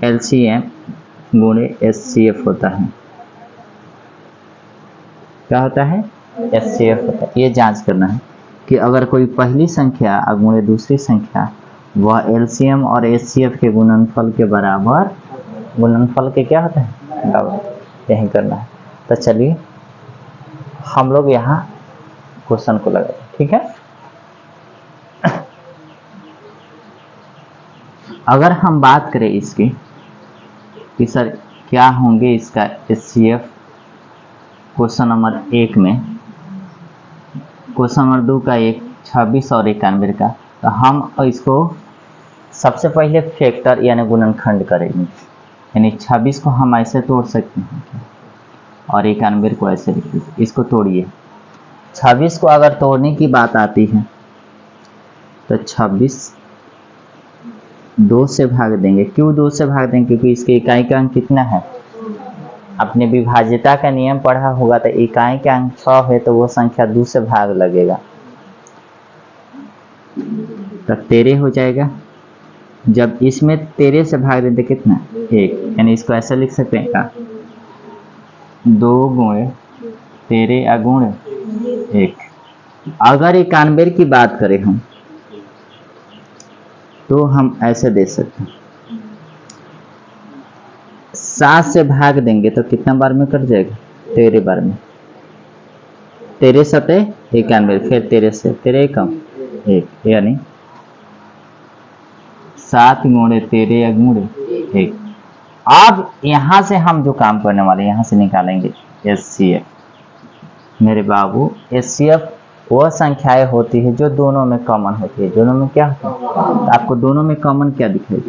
LCM गुणे SCF होता है। क्या होता है? SCF होता है। ये जांच करना है कि अगर कोई पहली संख्या गुणे दूसरी संख्या वह LCM और SCF के गुणनफल के बराबर, गुणनफल के क्या होता है? बराबर। यही करना है। तो चलिए हम लोग यहाँ क्वेश्चन को लगाते हैं, ठीक है। अगर हम बात करें इसकी कि सर क्या होंगे इसका SCF क्वेश्चन नंबर 1 में, क्वेश्चन नंबर 2 का 26 और 91 का, तो हम इसको सबसे पहले फैक्टर यानी गुणनखंड करेंगे। यानी 26 को हम ऐसे तोड़ सकते हैं और 91 को ऐसे लिख दीजिए। इसको तोड़िए। 26 को अगर तोड़ने की बात आती है तो 26 2 से भाग देंगे। क्यों 2 से भाग देंगे? क्योंकि इसके इकाई का अंक कितना है? अपने विभाज्यता का नियम पढ़ा होगा, तो इकाई का अंक 6 है तो वो संख्या 2 से भाग लगेगा, तो 13 हो जाएगा। जब इसमें 13 से भाग देते कितना? 1। यानी इसको ऐसा लिख सकते हैं क्या? 2 गुणे 13 गुणे 1। अगर 91 की बात करें हम तो हम ऐसे दे सकते हैं, 7 से भाग देंगे तो कितना बार में कट जाएगा? 13 बार में। 13 सते 91, फिर 13 से 13 कम 1, यानी 7 गुणे 13 गुणे 1। अब यहां से हम जो काम करने वाले यहां से निकालेंगे SCF। मेरे बाबू SCF वह संख्याएं होती है जो दोनों में कॉमन होती है। दोनों में क्या होता है? तो आपको दोनों में कॉमन क्या दिखेगा?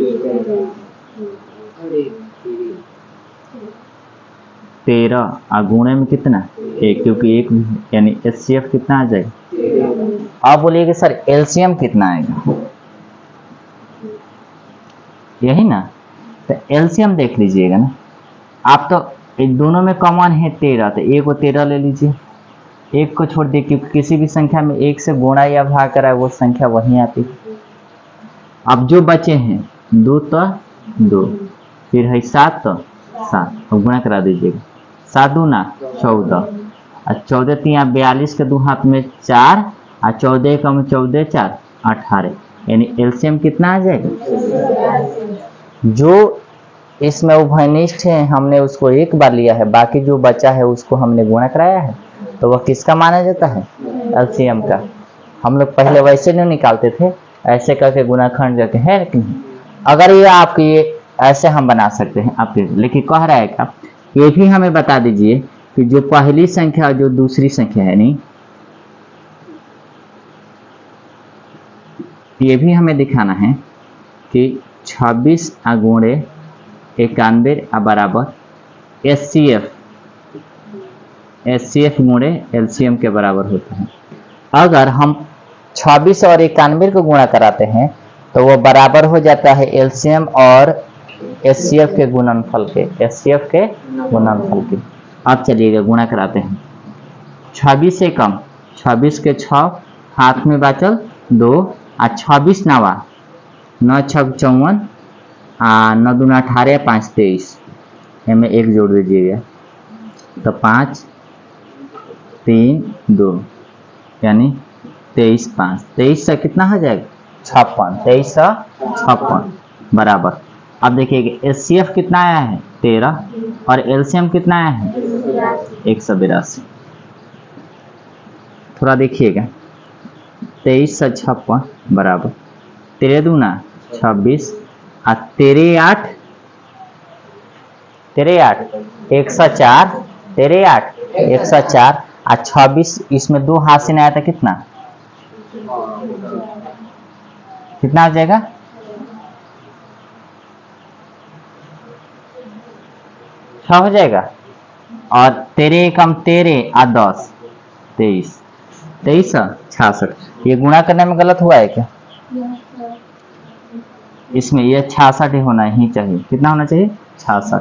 13 गुणे में कितना? 1, क्योंकि 1 यानी SCF कितना आ जाएगा? आप बोलिए कि सर LCM कितना आएगा? यही ना, तो LCM देख लीजिएगा ना आप। तो दोनों में कॉमन है 13, तो 1 को 13 ले लीजिए, 1 को छोड़ दिए, क्योंकि किसी भी संख्या में 1 से गुणा या भाग करा वो संख्या वहीं आती है। अब जो बचे हैं 2 तो 2, फिर है 7 तो 7, अब गुणा करा दीजिएगा। 7 दूना 14 और 14 3 42 के 2 हाथ में 4 और 14 कम 14 4 18, यानी LCM कितना आ जाएगा? जो इसमें उभयनिष्ठ है हमने उसको 1 बार लिया है, बाकी जो बचा है उसको हमने गुणा कराया है, तो वह किसका माना जाता है? LCM का। हम लोग पहले वैसे नहीं निकालते थे, ऐसे करके गुणाखंड करके है। लेकिन अगर ये आपके ये ऐसे हम बना सकते हैं आपके, लेकिन कह रहा है क्या ये भी हमें बता दीजिए कि जो पहली संख्या और जो दूसरी संख्या है, नहीं ये भी हमें दिखाना है कि 26 गुणे 91 बराबर SCF गुणे LCM के बराबर होता है। अगर हम 26 और 91 को गुणा कराते हैं तो वो बराबर हो जाता है LCM और SCF के गुणनफल के, SCF के गुणनफल के। अब चलिएगा गुणा कराते हैं। 26 से कम 26 के 6 हाथ में बचल 2 और 26 नवा 9 6 54 9 दूना 18 5 23, इनमें 1 जोड़ दीजिएगा तो 5 3 2, यानी 23 5, 23 से कितना हो जाएगा? 56, 23 से 56 बराबर। अब देखिएगा SCF कितना आया है? 13 और LCM कितना आया है? 182। थोड़ा देखिएगा 23 से 56 बराबर 13 दूना 26 और 13 8 104, 13 8 104 और 26 इसमें 2 हाथ से नहीं आया था, कितना आ जाएगा? छह हो जाएगा। और 13 कम 13 और 10 23, 23 66। ये गुणा करने में गलत हुआ है क्या? इसमें ये 66 होना ही चाहिए। कितना होना चाहिए? 66।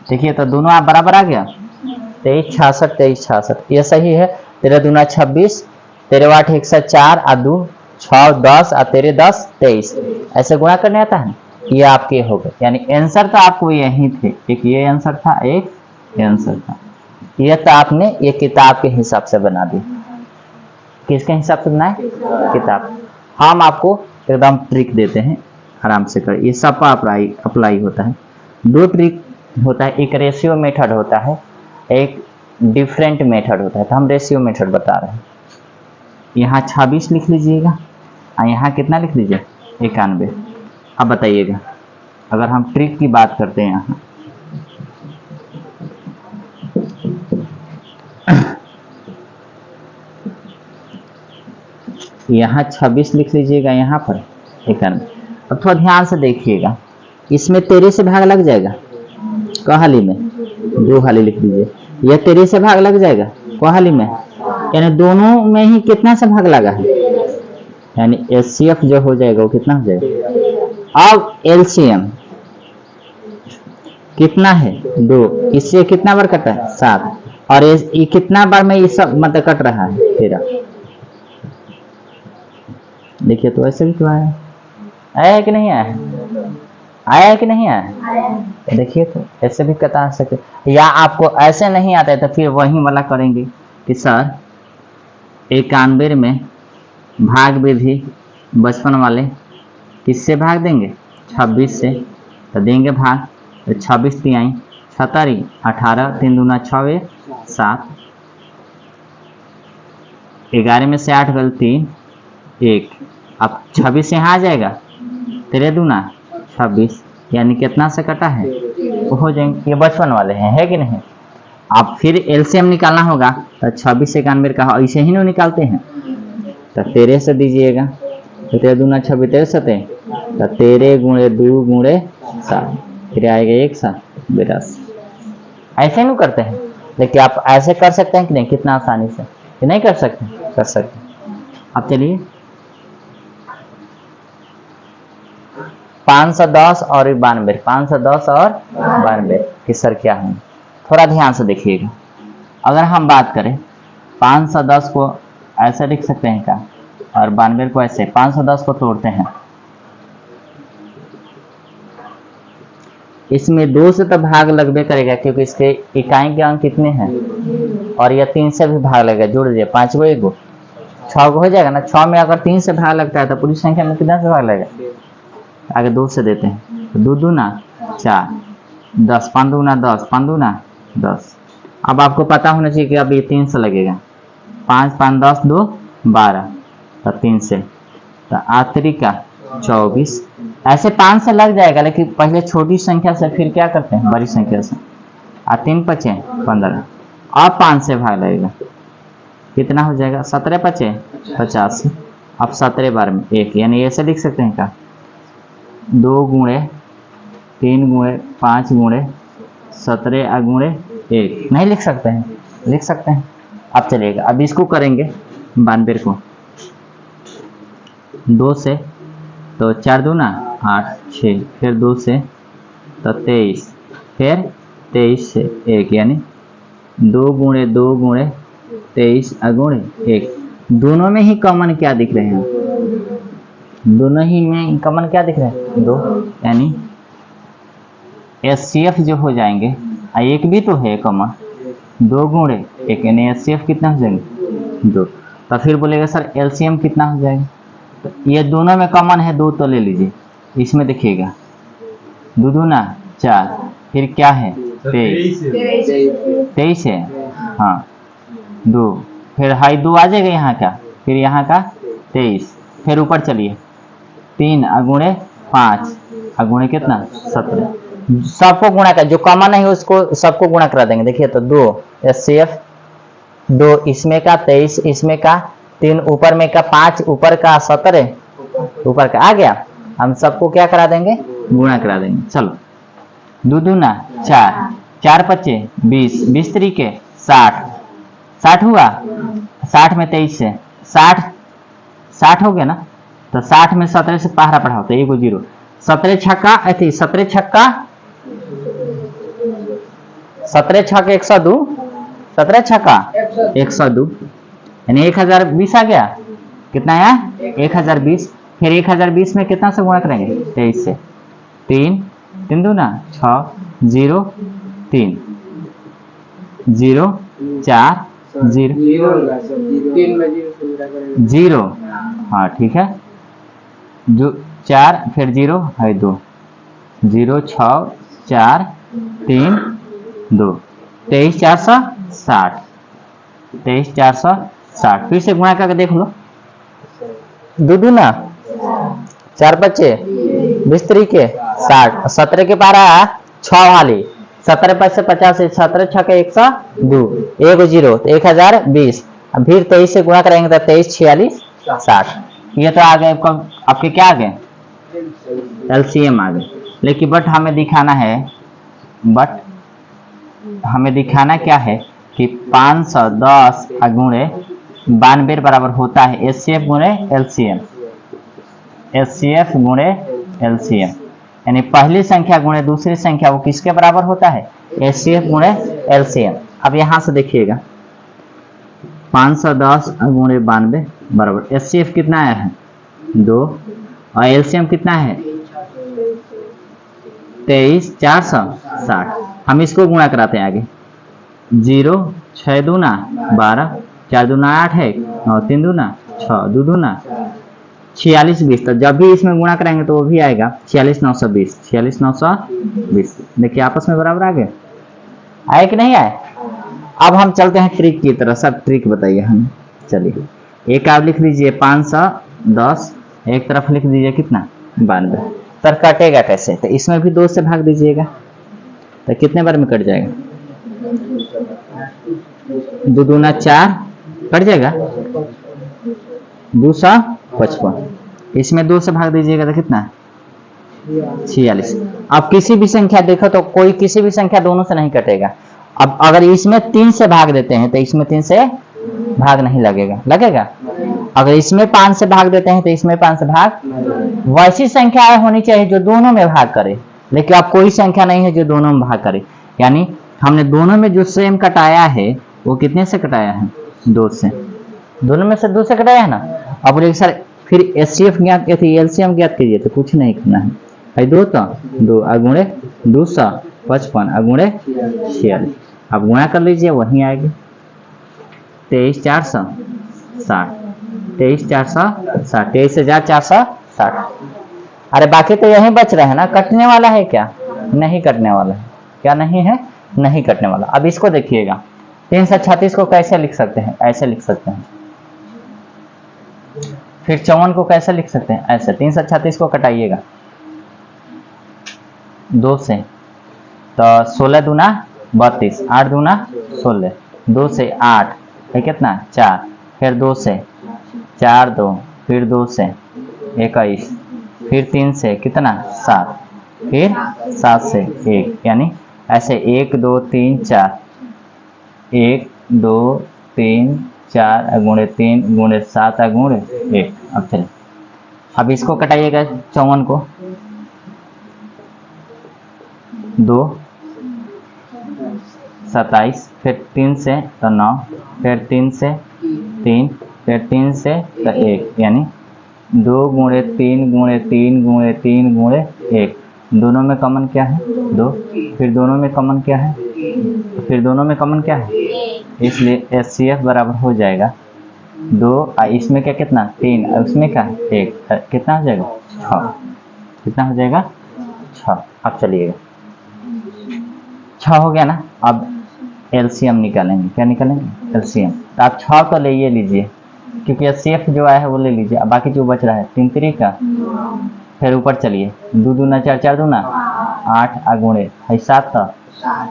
देखिए तो दोनों आप बराबर आ गया, 23 66 23 66, ये सही है। 13 दूना 26, 13 8 104 और 2 6 10 और 13 10 23, ऐसे गुणा करने आता है। ये आपके हो गए, यानी आंसर तो आपको यही थे, एक ये आंसर था, एक ये आंसर था। ये तो आपने ये किताब के हिसाब से बना दी। किसके हिसाब से बनाए? किताब। हम आपको एकदम ट्रिक देते हैं, आराम से कर, ये सब अप्लाई होता है। दो ट्रिक होता है, एक रेशियो मेथड होता है, एक डिफरेंट मेथड होता है। तो हम रेशियो मेथड बता रहे हैं। यहाँ 26 लिख लीजिएगा और यहाँ कितना लिख लीजिए? 91। अब बताइएगा, अगर हम ट्रिक की बात करते हैं यहाँ, यहाँ 26 लिख लीजिएगा, यहाँ पर 91। अब थोड़ा ध्यान से देखिएगा, इसमें 13 से भाग लग जाएगा, कहाली में 2 हाली लिख लीजिए। यह 13 से भाग लग जाएगा कोहाली में, यानी दोनों में ही कितना से भाग लगा है, यानी एचसीएफ जो हो जाएगा वो कितना हो जाएगा। अब एलसीएम कितना है? 2। इससे कितना बार कटा है? 7। और ये कितना बार में ये सब मतलब कट रहा है? 13। देखिए तो ऐसे भी तो आया है कि नहीं आया है? आया है कि नहीं आया? देखिए तो ऐसे भी कटा सकते, या आपको ऐसे नहीं आता है तो फिर वही वाला करेंगे कि सर 91 में भाग विधि बचपन वाले किससे भाग देंगे? 26 से। तो देंगे भाग, तो 26 तिहाई 76, 18, 3 दूना 6, 7, 11 में से 8 गल 3, 1। अब 26 से यहाँ आ जाएगा, 13 दूना 26, यानी कितना से कटा है? वो हो जाएंगे, ये बचपन वाले हैं, है कि नहीं? अब फिर एलसीएम निकालना होगा, तो 26 से 91 का ऐसे ही नहीं निकालते हैं, तो 13 से दीजिएगा, तो 13 दूना 26, 13 सते, तो 13 गुणे 2 गुणे 7, फिर आएगा 1 7 82। ऐसे नहीं करते हैं, लेकिन आप ऐसे कर सकते हैं कि नहीं? कितना आसानी से, कि नहीं कर सकते? कर सकते। अब चलिए 510 और 92, 510 और 92 कि सर क्या है? थोड़ा ध्यान से देखिएगा। अगर हम बात करें 510 को ऐसे लिख सकते हैं क्या, और 92 को ऐसे, 510 को तोड़ते हैं, इसमें 2 से तो भाग लगबे करेगा क्योंकि इसके इकाई के अंक कितने हैं, और यह 3 से भी भाग लगेगा, जोड़ दीजिए 5 गो 1 गो 6 गो हो जाएगा ना। 6 में अगर 3 से भाग लगता है तो पूरी संख्या में कितना से भाग लगेगा? आगे 2 से देते हैं, तो 2 दूना 4, 10, 5 दूना 10, 5 दूना 10। अब आपको पता होना चाहिए कि अब ये 3 से लगेगा, 5 5 10 2 12, तो 3 से, तो आतरी का 24। ऐसे 5 से लग जाएगा, लेकिन पहले छोटी संख्या से फिर क्या करते हैं? बड़ी संख्या से। 3 5 15, अब 5 से भाग लगेगा, कितना हो जाएगा? 17 5 85। अब 17 बार में 1, यानी ऐसे लिख सकते हैं क्या? 2 गुणे 3 गुणे 5 गुणे 17 गुणे 1 नहीं लिख सकते हैं? लिख सकते हैं। अब चलिएगा, अब इसको करेंगे 92 को 2 से, तो 4 दूना 8 6, फिर 2 से तो 23, फिर 23 से 1, यानी 2 गुणे 2 गुणे 23 गुणे 1। दोनों में ही कॉमन क्या दिख रहे हैं? दोनों ही में कॉमन क्या दिख रहे हैं? 2, यानी एचसीएफ जो हो जाएंगे, एक भी तो है कॉमन, 2 गुणे 1, यानी एचसीएफ कितना हो जाएंगे? 2। तो फिर बोलेगा सर एलसीएम कितना हो जाएगा? तो ये दोनों में कॉमन है 2, तो ले लीजिए। इसमें देखिएगा 2 दूना 4, फिर क्या है? 23 है, हाँ 2, फिर हाई 2 आ जाएगा यहाँ का, फिर यहाँ का 23, फिर ऊपर चलिए 3 गुणे 5 गुणे कितना? 17। सबको गुणा कर, जो कॉमन है उसको सबको गुणा करा देंगे। देखिए तो 2 एचसीएफ 2, इसमें का 23, इसमें का 3, ऊपर में का 5, ऊपर का 17, ऊपर का आ गया। हम सबको क्या करा देंगे? गुणा करा देंगे। चलो 2 दूना 4, 4 5 20, 20 तरीके 60, 60 हुआ, 60 में 23 से 60 हो गया ना। तो 60 में 17 से पहाड़ा पढ़ाओ तो 1 0, 17 छक्का 17 छक्का 102, 17 छक्का 102, यानी 1020 आ गया। कितना आया? 1020। फिर 1020 में कितना से गुणा करेंगे? 23 से। 3 3 दूना 6 0 3 0 4 0 0। हाँ ठीक है, जो 4 फिर 0 है 2 0 6 4 3 2 23 460 23 460। फिर से गुणा करके देख लो, दो दूना 4 बच्चे 20 तरीके 60 17 के पारा 6 वाली 17 5 से 50 से 17 6 के 102 1 0 तो 1020। अब फिर 23 से गुणा करेंगे तो 23 46 60। ये तो आ गए आपके क्या आ गए एलसीएम आ गए। लेकिन बट हमें दिखाना क्या है कि 510 गुणे 92 बराबर होता है एचसीएफ गुणे एलसीएम, एचसीएफ गुणे एलसीएम, यानी पहली संख्या गुणे दूसरी संख्या वो किसके बराबर होता है एचसीएफ गुणे एलसीएम। अब यहां से देखिएगा 510 गुणे 92 बराबर एचसीएफ कितना आया है 2 और एलसीएम कितना है 23 460। हम इसको गुणा कराते हैं आगे 0 6 दूना 12 4 दूना 8 है 9 3 दूना 6 2 दूना 46 20। तो जब भी इसमें गुणा कराएंगे तो वो भी आएगा 46 920 46 920। देखिए आपस में बराबर आ गए, आए कि नहीं आए। अब हम चलते हैं ट्रिक की तरफ। सब ट्रिक बताइए हमें। चलिए एक आप लिख लीजिए 510, एक तरफ लिख दीजिए कितना 92। सर कटेगा कैसे, तो इसमें भी 2 से भाग दीजिएगा तो कितने बार में कट जाएगा 2 दूना 4 कट जाएगा 255। इसमें 2 से भाग दीजिएगा तो कितना 46। अब किसी भी संख्या देखो तो कोई किसी भी संख्या दोनों से नहीं कटेगा। अब अगर इसमें 3 से भाग देते हैं तो इसमें 3 से भाग नहीं लगेगा। अगर इसमें 5 से भाग देते हैं तो इसमें 5 से भाग। वैसी संख्या होनी चाहिए जो दोनों में भाग करे, लेकिन अब कोई संख्या नहीं है जो दोनों में भाग करे। यानी हमने दोनों में जो सेम कटाया है वो कितने से कटाया है 2 से, दोनों में से 2 से कटाया है ना। अब बोले सर फिर एचसीएफ ज्ञात कीजिए एलसीएम ज्ञात कीजिए, तो कुछ नहीं करना है 2 तो 2 अगुणे 255 अगुणे 46। अब गुणा कर लीजिए वहीं आएगी 23 460 23 460 23 से 460। अरे बाकी तो यही बच रहे हैं ना, कटने वाला है क्या नहीं कटने वाला है, क्या नहीं है नहीं कटने वाला। अब इसको देखिएगा 336 को कैसे लिख सकते हैं, ऐसे लिख सकते हैं। फिर 54 को कैसे लिख सकते हैं, ऐसे। 336 को कटाइएगा 2 से तो 16 दूना 32 8 दूना 16 2 से 8 है कितना 4, फिर 2 से 4 2 फिर 2 से 21 फिर 3 से कितना 7 फिर 7 से 1, यानी ऐसे 1 2 3 4 1 2 3 4 गुणे 3 गुणे 7 गुणे 1। अब चलिए अब इसको कटाइएगा 54 को 2 27 फिर 3 से तो 9 फिर 3 से 3 फिर 3 से तो 1, यानी 2 गुणे 3 गुणे 3 गुणे 3 गुणे 1। दोनों में कॉमन क्या है 2, फिर दोनों में कॉमन क्या है फिर दोनों में कॉमन क्या है, इसलिए एचसीएफ बराबर हो जाएगा 2 इसमें क्या कितना 3 उसमें क्या 1 कितना हो जाएगा 6, कितना हो जाएगा 6। अब चलिएगा 6 हो गया ना। अब एलसीएम निकालेंगे, क्या निकालेंगे एलसीएम। तो आप 6 तो ले ये लीजिए क्योंकि एचसीएफ जो आया है वो ले लीजिए। अब बाकी जो बच रहा है 3 3 का, फिर ऊपर चलिए 2 दूना 4 4 दूना 8 गुणे 7 तो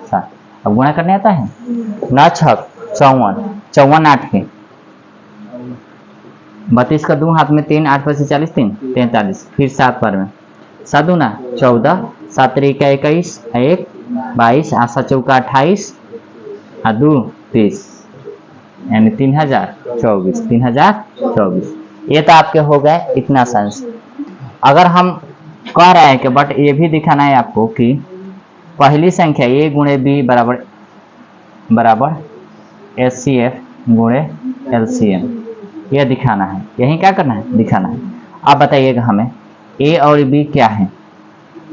7। अब गुणा करने आता है ना 6 54 54 8 के 32 का 2 हाथ में 3 8 पर से 40 3 43 फिर 7 पर में 7 दूना 14 7 3 का 21 1 22 8 7 चौका 28 2 30, यानी 3024 3024। ये तो आपके हो गए इतना साइंस। अगर हम कह रहे हैं कि बट ये भी दिखाना है आपको कि पहली संख्या a गुणे b बराबर एचसीएफ गुणे एलसीएम, यह दिखाना है। यही क्या करना है दिखाना है। अब बताइएगा हमें a और b क्या है,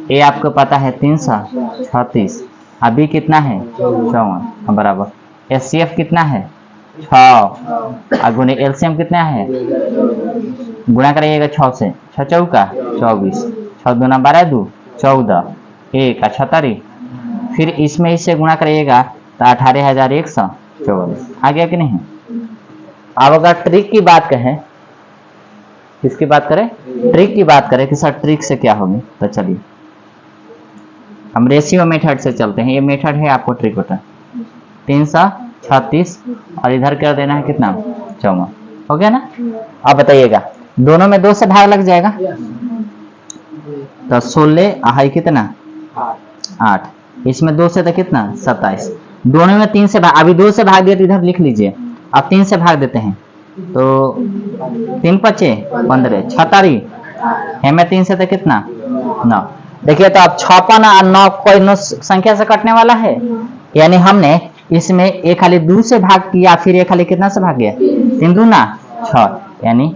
ए आपको पता है 336, अभी कितना है 54 बराबर एचसीएफ कितना है 6 गुणे एलसीएम कितना है, गुणा करिएगा 6 से, 6 चौका 24, 6 दूना 12 2 14, 1 78, फिर इसमें इससे गुणा करिएगा तो 18,144 आ गया कि नहीं। अब अगर ट्रिक की बात कहें, किसकी बात करें, ट्रिक की बात करें कि सर ट्रिक से क्या होगी, तो चलिए हम रेशियो मेथड से चलते हैं। ये मेथड है आपको ट्रिक होता है 336 और इधर कर देना है कितना 54, हो गया ना। अब बताइएगा दोनों में 2 से भाग लग जाएगा तो 16 हाई कितना 8, इसमें 2 से तो कितना 27, दोनों में 3 से भाग, अभी 2 से भाग दिया तो इधर लिख लीजिए, अब 3 से भाग देते हैं तो 3 5 15 76, हमें 3 से तो कितना 9। देखिए तो अब 56 और 9 कोई नो संख्या से कटने वाला है, यानी हमने इसमें एक खाली 2 से भाग किया, फिर एक खाली कितना से भाग गया 3 दूना 6, यानी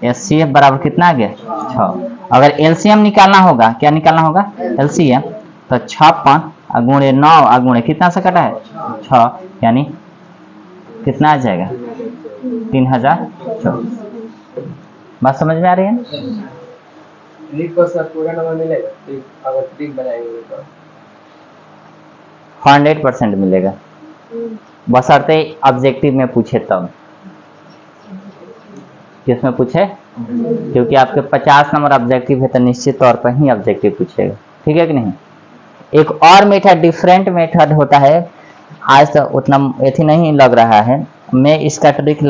एचसीएफ बराबर कितना आ गया 6। अगर एलसीएम निकालना होगा, क्या निकालना होगा एलसीएम, तो 56 गुणे 9 गुणे कितना से कटा है 6, यानी कितना आ जाएगा 3024। बात समझ में आ रही है। ट्रिक को सर पूरा नंबर मिलेगा, अगर ट्रिक बनाएंगे तो 100% मिलेगा, बशर्ते ऑब्जेक्टिव में पूछे तब। किसमें पूछे, क्योंकि आपके 50 नंबर ऑब्जेक्टिव है तो निश्चित तौर पर ही ऑब्जेक्टिव पूछेगा, ठीक है कि नहीं। एक और मेथड डिफरेंट मेथड होता है, आज तो उतना एथी नहीं लग रहा है, मैं इसका ट्रिक